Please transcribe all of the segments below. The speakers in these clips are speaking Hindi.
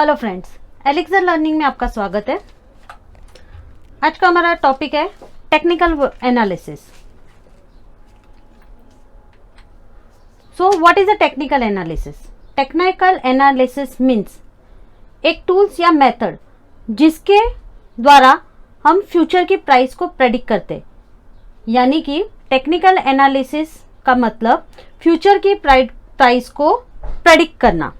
हेलो फ्रेंड्स, एलिक्सर लर्निंग में आपका स्वागत है। आज का हमारा टॉपिक है technical analysis. So what is a technical analysis? Technical analysis means एक टूल्स या मेथड जिसके द्वारा हम फ्यूचर की प्राइस को प्रेडिक्ट करते, यानी कि टेक्निकल एनालिसिस का मतलब फ्यूचर की प्राइस को प्रेडिक्ट करना।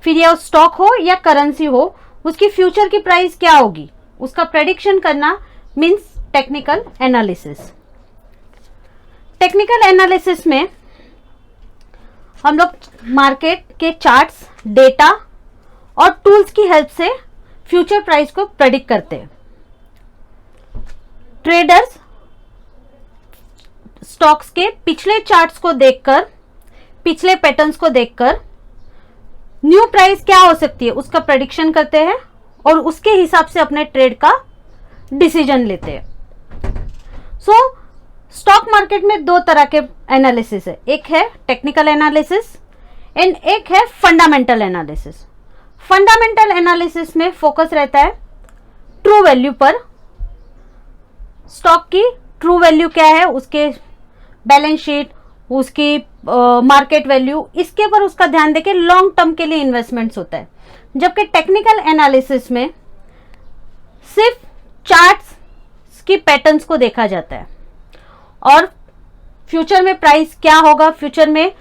फिर यह स्टॉक हो या करेंसी हो, उसकी फ्यूचर की प्राइस क्या होगी उसका प्रेडिक्शन करना means technical analysis. Technical analysis में हम लोग मार्केट के चार्ट्स, डेटा और टूल्स की हेल्प से फ्यूचर प्राइस को प्रेडिक्ट करते हैं। ट्रेडर्स स्टॉक्स के पिछले चार्ट्स को देखकर, पिछले पैटर्न्स को देखकर न्यू प्राइस क्या हो सकती है उसका प्रेडिक्शन करते हैं और उसके हिसाब से अपने ट्रेड का डिसीजन लेते हैं। सो स्टॉक मार्केट में दो तरह के एनालिसिस है, एक है टेक्निकल एनालिसिस एंड एक है फंडामेंटल एनालिसिस। फंडामेंटल एनालिसिस में फोकस रहता है ट्रू वैल्यू पर। स्टॉक की ट्रू वैल्यू क्या है, उसके बैलेंस शीट, उसकी मार्केट वैल्यू, इसके पर उसका ध्यान देके लॉन्ग टर्म के लिए इन्वेस्टमेंट्स होता है। जबकि टेक्निकल एनालिसिस में सिर्फ चार्ट्स की पैटर्न्स को देखा जाता है और फ्यूचर में प्राइस क्या होगा, फ्यूचर में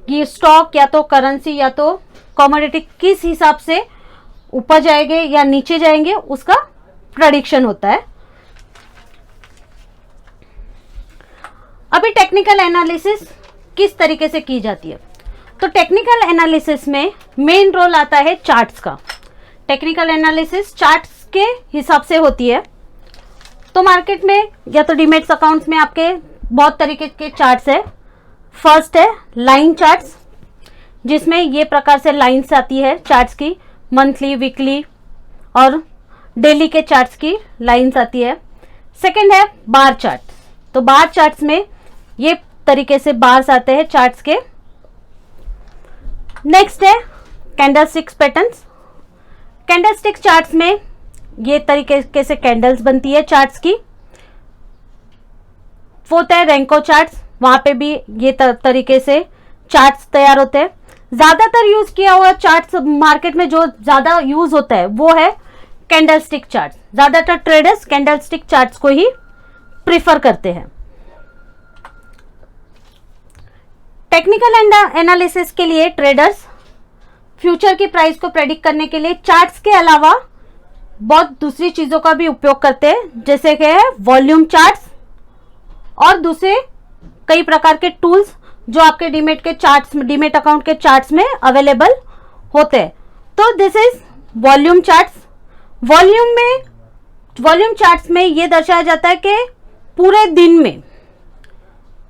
ये स्टॉक या तो करेंसी या तो कमोडिटी किस हिसाब से ऊपर जाएंगे या नीचे जाएंगे उसका प्रेडिक्शन होता है। अभी टेक्निकल एनालिसिस किस तरीके से की जाती है, तो टेक्निकल एनालिसिस में मेन रोल आता है चार्ट्स का। टेक्निकल एनालिसिस चार्ट्स के हिसाब से होती है। तो मार्केट में या तो डीमैट्स अकाउंट्स में आपके बहुत तरीके के चार्ट्स है। फर्स्ट है लाइन चार्ट्स, जिसमें ये प्रकार से लाइंस आती है चार्ट्स की, मंथली, वीकली और डेली के चार्ट्स की लाइंस आती है। सेकंड है बार चार्ट। तो बार चार्ट्स में ये तरीके से बार्स आते हैं चार्ट्स के। नेक्स्ट है कैंडलस्टिक्स पैटर्न्स। कैंडलस्टिक चार्ट्स में ये तरीके से कैंडल्स बनती है चार्ट्स की। फोर्थ है रेंको चार्ट्स, वहां पे भी ये तरीके से चार्ट्स तैयार होते हैं। ज्यादातर यूज किया हुआ चार्ट्स मार्केट में जो ज्यादा यूज होता है वो है कैंडलस्टिक चार्ट्स। ज्यादातर ट्रेडर्स कैंडलस्टिक चार्ट्स को ही प्रिफर करते हैं। टेक्निकल एनालिसिस के लिए ट्रेडर्स फ्यूचर की प्राइस को प्रेडिक्ट करने के लिए चार्ट्स के अलावा बहुत दूसरी चीजों का भी उपयोग करते हैं, जैसे कि है वॉल्यूम चार्ट्स और दूसरे कई प्रकार के टूल्स जो आपके डीमेट के चार्ट्स, डीमेट अकाउंट के चार्ट्स में अवेलेबल होते हैं। तो this is volume charts. Volume charts में यह दर्शाया जाता है कि पूरे दिन में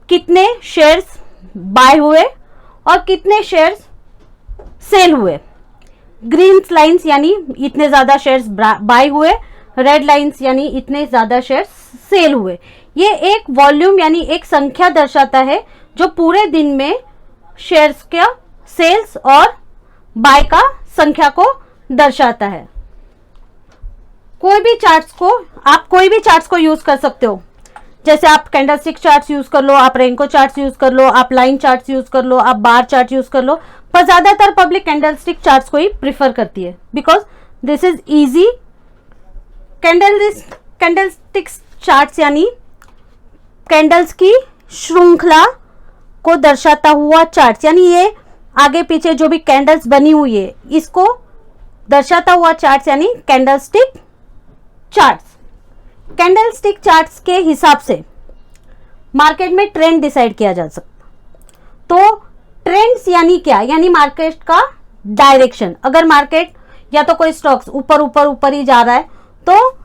कितने शेयर्स बाय हुए और कितने शेयर्स सेल हुए। ग्रीन लाइंस यानी इतने ज्यादा शेयर्स बाय हुए, रेड लाइंस यानी इतने ज्यादा शेयर्स सेल हुए। ये एक वॉल्यूम यानी एक संख्या दर्शाता है जो पूरे दिन में शेयर्स का सेल्स और बाय का संख्या को दर्शाता है। कोई भी चार्ट्स को यूज कर सकते हो, जैसे आप कैंडलस्टिक चार्ट्स यूज कर लो, आप रेंको चार्ट्स यूज कर लो, आप लाइन चार्ट्स यूज कर लो, आप बार चार्ट यूज कर लो, पर ज्यादातर पब्लिक कैंडलस्टिक चार्ट्स को ही प्रिफर करती है because this is easy. Candlestick charts यानी कैंडल्स की श्रृंखला को दर्शाता हुआ चार्ट्स, यानी ये आगे पीछे जो भी कैंडल्स बनी हुई है इसको दर्शाता हुआ चार्ट्स यानी कैंडलस्टिक चार्ट्स। कैंडलस्टिक चार्ट्स के हिसाब से मार्केट में ट्रेंड डिसाइड किया जा सकता। तो ट्रेंड्स यानी क्या, यानी मार्केट का डायरेक्शन। अगर मार्केट या तो कोई स्टॉक्स ऊपर ही जा रहा है तो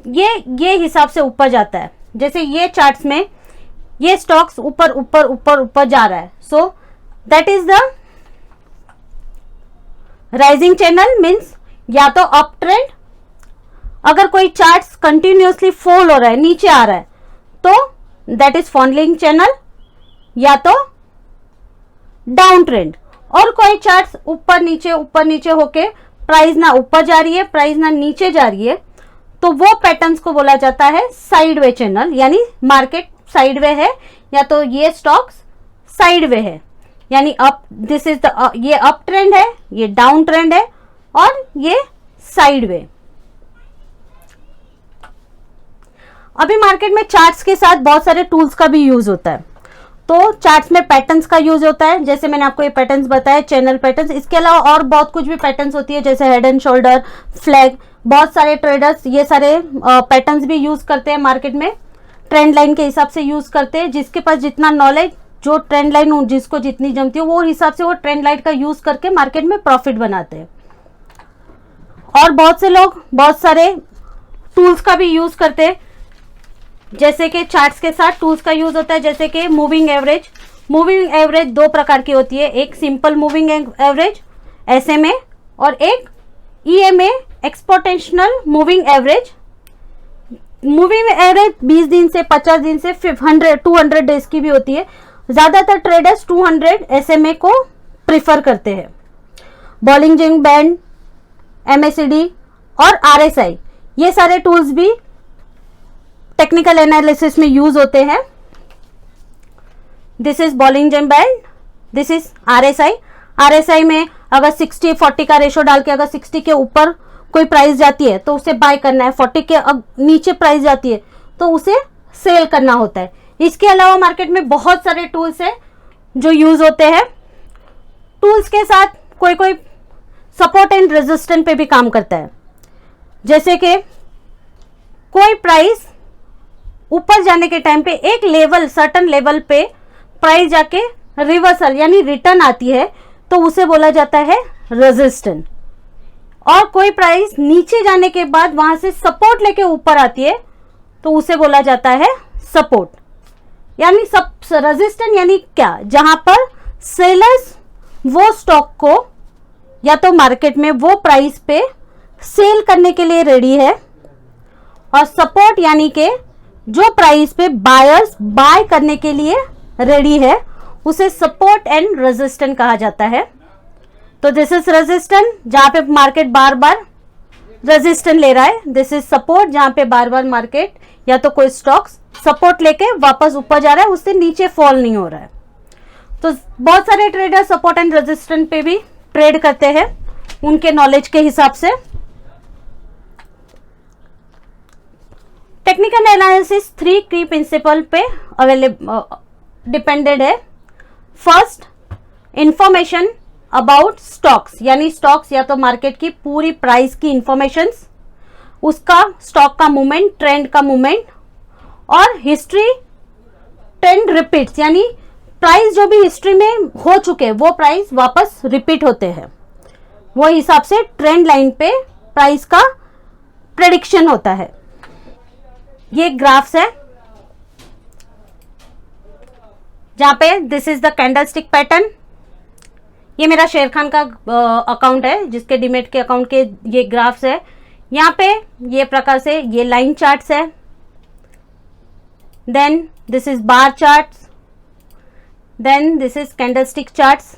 ये हिसाब से ऊपर जाता है। जैसे ये चार्ट्स में ये स्टॉक्स ऊपर जा रहा है, so that is the rising channel, means या तो अप ट्रेंड। अगर कोई चार्ट्स कंटिन्यूअसली फॉल हो रहा है, नीचे आ रहा है, तो दैट इज फॉलिंग चैनल या तो डाउन ट्रेंड। और कोई चार्ट्स ऊपर नीचे होके प्राइस ना ऊपर जा रही है, प्राइस ना नीचे जा रही है, तो वो पैटर्न्स को बोला जाता है साइडवे चैनल, यानी मार्केट साइडवे है या तो ये स्टॉक्स साइडवे है, यानी अप, दिस इज द, ये अप ट्रेंड है, ये डाउन ट्रेंड है और ये साइडवे। अभी मार्केट में चार्ट्स के साथ बहुत सारे टूल्स का भी यूज होता है। तो चार्ट्स में पैटर्न्स का यूज होता है, जैसे मैंने आपको ये पैटर्न्स बताया, चैनल पैटर्न्स। इसके अलावा और बहुत कुछ भी पैटर्न्स होती है, जैसे हेड एंड शोल्डर, फ्लैग। बहुत सारे ट्रेडर्स ये सारे पैटर्न्स भी यूज करते हैं मार्केट में, ट्रेंड लाइन के हिसाब से यूज करते हैं। जिसके पास जितना नॉलेज, जो ट्रेंड लाइन जिसको जितनी जमती है, वो हिसाब से वो ट्रेंड लाइन का यूज करके मार्केट में प्रॉफिट बनाते हैं। और बहुत से लोग बहुत सारे टूल्स का भी यूज करते हैं, जैसे कि चार्ट्स के साथ टूल्स का यूज होता है, जैसे कि मूविंग एवरेज। मूविंग एवरेज दो प्रकार की होती है, एक सिंपल मूविंग एवरेज SMA और एक EMA exponential moving average. Moving average 20 दिन से 50 दिन से 200 डेज की भी होती है। ज्यादातर ट्रेडर्स 200 SMA को प्रिफर करते हैं। बॉलिंजर बैंड, MACD और RSI, ये सारे टूल्स भी टेक्निकल एनालिसिस में यूज होते हैं। This is Bollinger band, this is RSI। RSI में अगर 60-40 का रेशो डाल के अगर 60 के ऊपर कोई प्राइस जाती है तो उसे बाय करना है, 40 के नीचे प्राइस जाती है तो उसे सेल करना होता है। इसके अलावा मार्केट में बहुत सारे टूल्स हैं जो यूज होते हैं। टूल्स के साथ कोई कोई सपोर्ट एंड रेजिस्टेंस पे भी काम करता है, जैसे कि कोई प्राइस ऊपर जाने के टाइम पे एक लेवल, सर्टन लेवल पे प्राइस जाके रिवर्सल यानी रिटर्न आती है तो उसे बोला जाता है रेजिस्टेंस। और कोई प्राइस नीचे जाने के बाद वहां से सपोर्ट लेके ऊपर आती है तो उसे बोला जाता है सपोर्ट। यानी सब रेजिस्टेंस यानी क्या, जहां पर सेलर्स वो स्टॉक को या तो मार्केट में वो प्राइस पे सेल करने के लिए रेडी है, और सपोर्ट यानी के जो प्राइस पे बायर्स बाय करने के लिए रेडी है, उसे सपोर्ट एंड रेजिस्टेंस कहा जाता है। तो दिस इज रेजिस्टेंस, जहां पे मार्केट बार बार रेजिस्टेंस ले रहा है। दिस इज सपोर्ट, जहां पे बार बार मार्केट या तो कोई स्टॉक्स सपोर्ट लेके वापस ऊपर जा रहा है, उससे नीचे फॉल नहीं हो रहा है। तो बहुत सारे ट्रेडर सपोर्ट एंड रेजिस्टेंस पे भी ट्रेड करते हैं उनके नॉलेज के हिसाब से। टेक्निकल एनालिसिस 3 की प्रिंसिपल पे डिपेंडेड है। फर्स्ट, इंफॉर्मेशन अबाउट स्टॉक्स, यानी स्टॉक्स या तो मार्केट की पूरी प्राइस की इंफॉर्मेशन, उसका स्टॉक का मूवमेंट, ट्रेंड का मूवमेंट, और हिस्ट्री ट्रेंड रिपीट्स, यानी प्राइस जो भी हिस्ट्री में हो चुके वो प्राइस वापस रिपीट होते हैं, वो हिसाब से ट्रेंड लाइन पे प्राइस का प्रेडिक्शन होता है। ये ग्राफ्स है जहां पे this is the candlestick pattern. ये मेरा शेर खान का अकाउंट है जिसके डीमेट के अकाउंट के ये ग्राफ्स है। यहाँ पे ये प्रकार से ये लाइन चार्ट्स है, then this is bar charts, then this is candlestick charts.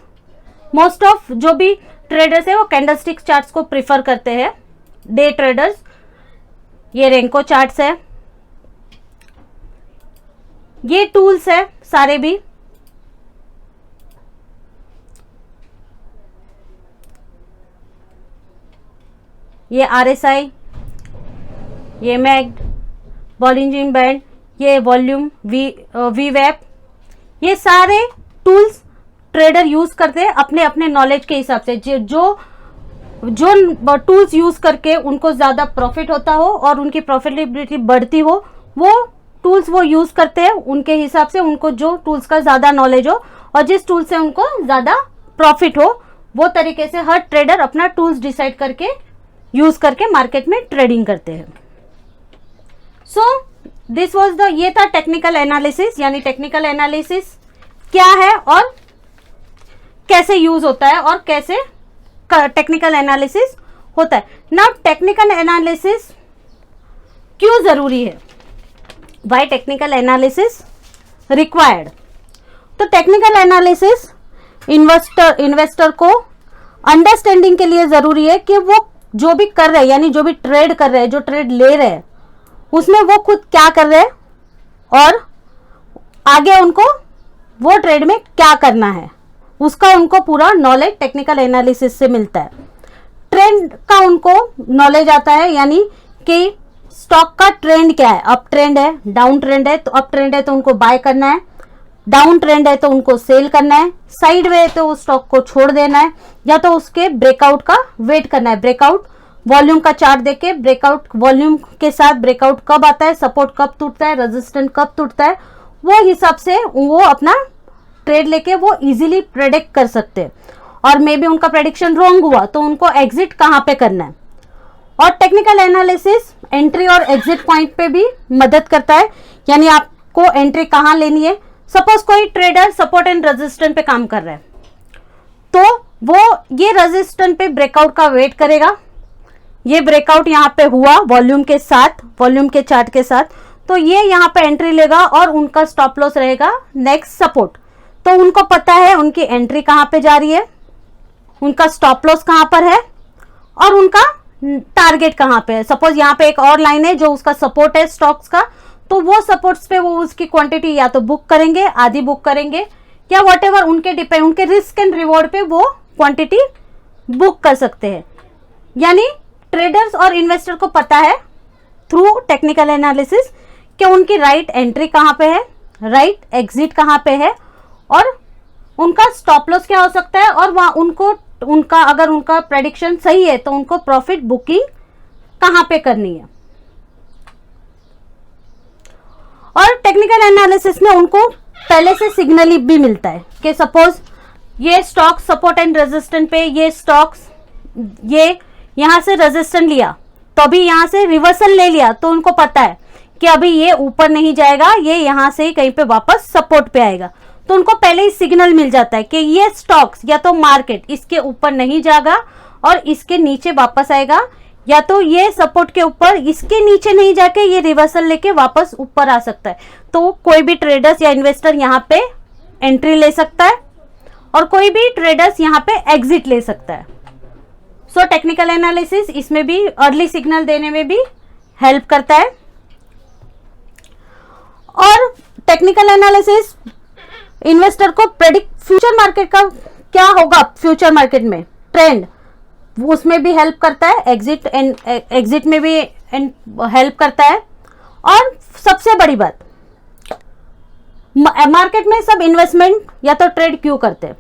Most of जो भी ट्रेडर्स है वो कैंडलस्टिक चार्ट्स को प्रिफर करते हैं, डे ट्रेडर्स। ये रेंको चार्ट्स है, ये टूल्स है सारे भी। ये RSI, ये मैग्ड, बॉलिंजर बैंड, ये वॉल्यूम, वी वेब, ये सारे टूल्स ट्रेडर यूज करते हैं अपने अपने नॉलेज के हिसाब से। जो टूल्स यूज करके उनको ज्यादा प्रॉफिट होता हो और उनकी प्रॉफिटेबिलिटी बढ़ती हो, वो टूल्स वो यूज करते हैं उनके हिसाब से। उनको जो टूल्स का ज्यादा नॉलेज हो और जिस टूल से उनको ज्यादा प्रॉफिट हो, वो तरीके से हर ट्रेडर अपना टूल्स डिसाइड करके यूज करके मार्केट में ट्रेडिंग करते हैं। सो दिस वाज द, ये था टेक्निकल एनालिसिस। यानी टेक्निकल एनालिसिस क्या है और कैसे यूज होता है और कैसे टेक्निकल एनालिसिस होता है। नाउ टेक्निकल एनालिसिस क्यों जरूरी है, वाई टेक्निकल एनालिसिस रिक्वायर्ड। तो टेक्निकल एनालिसिस इन्वेस्टर को अंडरस्टैंडिंग के लिए जरूरी है कि वो जो भी कर रहे हैं, यानी जो भी ट्रेड कर रहे हैं, जो ट्रेड ले रहे हैं, उसमें वो खुद क्या कर रहे हैं और आगे उनको वो ट्रेड में क्या करना है, उसका उनको पूरा नॉलेज टेक्निकल एनालिसिस से मिलता है। ट्रेंड का उनको नॉलेज आता है, यानी कि स्टॉक का ट्रेंड क्या है, अप ट्रेंड है, डाउन ट्रेंड है, तो अप ट्रेंड है तो उनको बाय करना है, डाउन ट्रेंड है तो उनको सेल करना है, साइड वे है तो उस स्टॉक को छोड़ देना है, या तो उसके ब्रेकआउट का वेट करना है। ब्रेकआउट वॉल्यूम का चार्ट देके ब्रेकआउट वॉल्यूम के साथ ब्रेकआउट कब आता है, सपोर्ट कब टूटता है, रेजिस्टेंस कब टूटता है, वो हिसाब से वो अपना ट्रेड लेके वो इजीली प्रेडिक्ट कर सकते हैं। और मे बी उनका प्रेडिक्शन रॉन्ग हुआ तो उनको एग्जिट कहां पे करना है। और टेक्निकल एनालिसिस एंट्री और एग्जिट पॉइंट पे भी मदद करता है, यानी आपको एंट्री कहां लेनी है। सपोज कोई ट्रेडर सपोर्ट एंड रेजिस्टेंस पे काम कर रहा है, तो वो ये रेजिस्टेंस पे ब्रेकआउट का वेट करेगा। ये ब्रेकआउट यहाँ पे हुआ वॉल्यूम के साथ, वॉल्यूम के चार्ट के साथ, तो ये यहाँ पे एंट्री लेगा और उनका स्टॉप लॉस रहेगा नेक्स्ट सपोर्ट। तो उनको पता है उनकी एंट्री कहाँ पे जा रही है, उनका स्टॉप लॉस कहाँ पर है और उनका टारगेट कहाँ पे है। सपोज यहाँ पे एक और लाइन है जो उसका सपोर्ट है स्टॉक्स का, तो वो सपोर्ट्स पे वो उसकी क्वांटिटी या तो बुक करेंगे, आधी बुक करेंगे, या व्हाटएवर उनके डिपेंड, उनके रिस्क एंड रिवॉर्ड पे वो क्वांटिटी बुक कर सकते हैं। यानी ट्रेडर्स और इन्वेस्टर को पता है थ्रू टेक्निकल एनालिसिस कि उनकी राइट एंट्री कहाँ पे है, राइट एग्जिट कहाँ पे है, और उनका स्टॉप लॉस क्या हो सकता है, और वहां उनको उनका अगर उनका प्रेडिक्शन सही है तो उनको प्रॉफिट बुकिंग कहां पे करनी है। और टेक्निकल एनालिसिस में उनको पहले से सिग्नल भी मिलता है कि सपोज ये स्टॉक सपोर्ट एंड रेजिस्टेंस पे, ये स्टॉक्स ये यहां से रेजिस्टेंस लिया तो अभी यहां से रिवर्सल ले लिया, तो उनको पता है कि अभी ये ऊपर नहीं जाएगा, ये यहां से कहीं पे वापस सपोर्ट पे आएगा। तो उनको पहले ही सिग्नल मिल जाता है कि ये स्टॉक्स या तो मार्केट इसके ऊपर नहीं जाएगा और इसके नीचे वापस आएगा, या तो ये सपोर्ट के ऊपर इसके नीचे नहीं जाके ये रिवर्सल लेके वापस ऊपर आ सकता है। तो कोई भी ट्रेडर्स या इन्वेस्टर यहाँ पे एंट्री ले सकता है और कोई भी ट्रेडर्स यहाँ पे एग्जिट ले सकता है। सो टेक्निकल एनालिसिस इसमें भी अर्ली सिग्नल देने में भी हेल्प करता है। और टेक्निकल एनालिसिस इन्वेस्टर को प्रेडिक्ट फ्यूचर मार्केट का क्या होगा, फ्यूचर मार्केट में ट्रेंड, उसमें भी हेल्प करता है, एग्जिट में भी हेल्प करता है। और सबसे बड़ी बात, मार्केट में सब इन्वेस्टमेंट या तो ट्रेड क्यों करते हैं,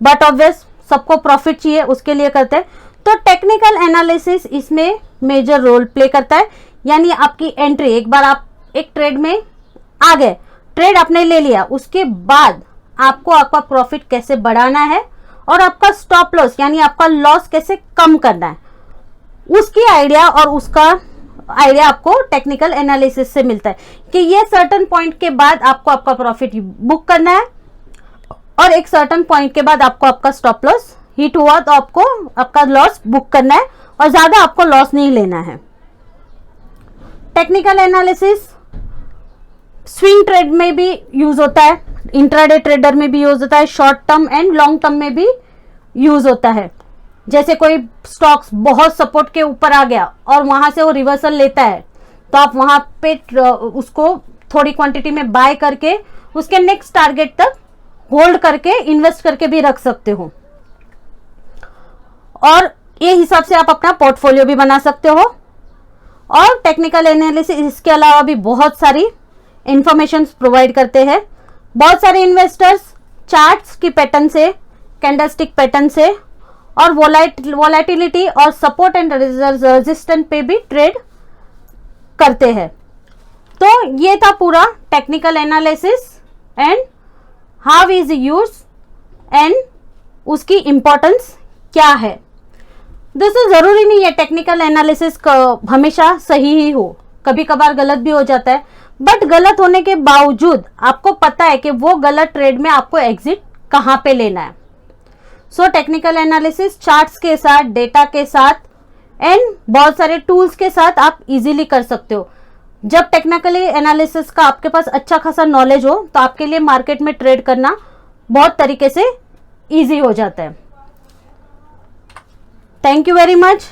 बट ऑब्वियस सबको प्रॉफिट चाहिए, उसके लिए करते हैं। तो टेक्निकल एनालिसिस इसमें मेजर रोल प्ले करता है। यानी आपकी एंट्री, एक बार आप एक ट्रेड में आ गए, ट्रेड आपने ले लिया, उसके बाद आपको आपका प्रॉफिट कैसे बढ़ाना है और आपका स्टॉप लॉस यानी आपका लॉस कैसे कम करना है, उसकी आइडिया और उसका आइडिया आपको टेक्निकल एनालिसिस से मिलता है कि ये सर्टेन पॉइंट के बाद आपको आपका प्रॉफिट बुक करना है और एक सर्टेन पॉइंट के बाद आपको आपका स्टॉप लॉस हिट हुआ तो आपको आपका लॉस बुक करना है और ज्यादा आपको लॉस नहीं लेना है। टेक्निकल एनालिसिस स्विंग ट्रेड में भी यूज होता है, इंट्राडे ट्रेडर में भी यूज होता है, short term and long term में भी यूज होता है। जैसे कोई स्टॉक्स बहुत सपोर्ट के ऊपर आ गया और वहां से वो रिवर्सल लेता है, तो आप वहां पे उसको थोड़ी क्वांटिटी में बाय करके उसके नेक्स्ट टारगेट तक होल्ड करके इन्वेस्ट करके भी रख सकते हो, और ये हिसाब से आप अपना पोर्टफोलियो भी बना सकते हो। और टेक्निकल एनालिसिस इसके अलावा भी बहुत सारी इंफॉर्मेशन प्रोवाइड करते हैं। बहुत सारे इन्वेस्टर्स चार्ट्स की पैटर्न से, कैंडलस्टिक पैटर्न से और वोलेटिलिटी और सपोर्ट एंड रेजिस्टेंस पे भी ट्रेड करते हैं। तो ये था पूरा technical analysis and how is use and उसकी इंपॉर्टेंस क्या है। दोस्तों जरूरी नहीं है टेक्निकल एनालिसिस हमेशा सही ही हो, कभी कभार गलत भी हो जाता है, बट गलत होने के बावजूद आपको पता है कि वो गलत ट्रेड में आपको एग्जिट कहां पे लेना है। सो टेक्निकल एनालिसिस चार्ट्स के साथ, डेटा के साथ एंड बहुत सारे टूल्स के साथ आप इजीली कर सकते हो। जब टेक्निकली एनालिसिस का आपके पास अच्छा खासा नॉलेज हो तो आपके लिए मार्केट में ट्रेड करना बहुत तरीके से इजी हो जाता है। Thank you very much.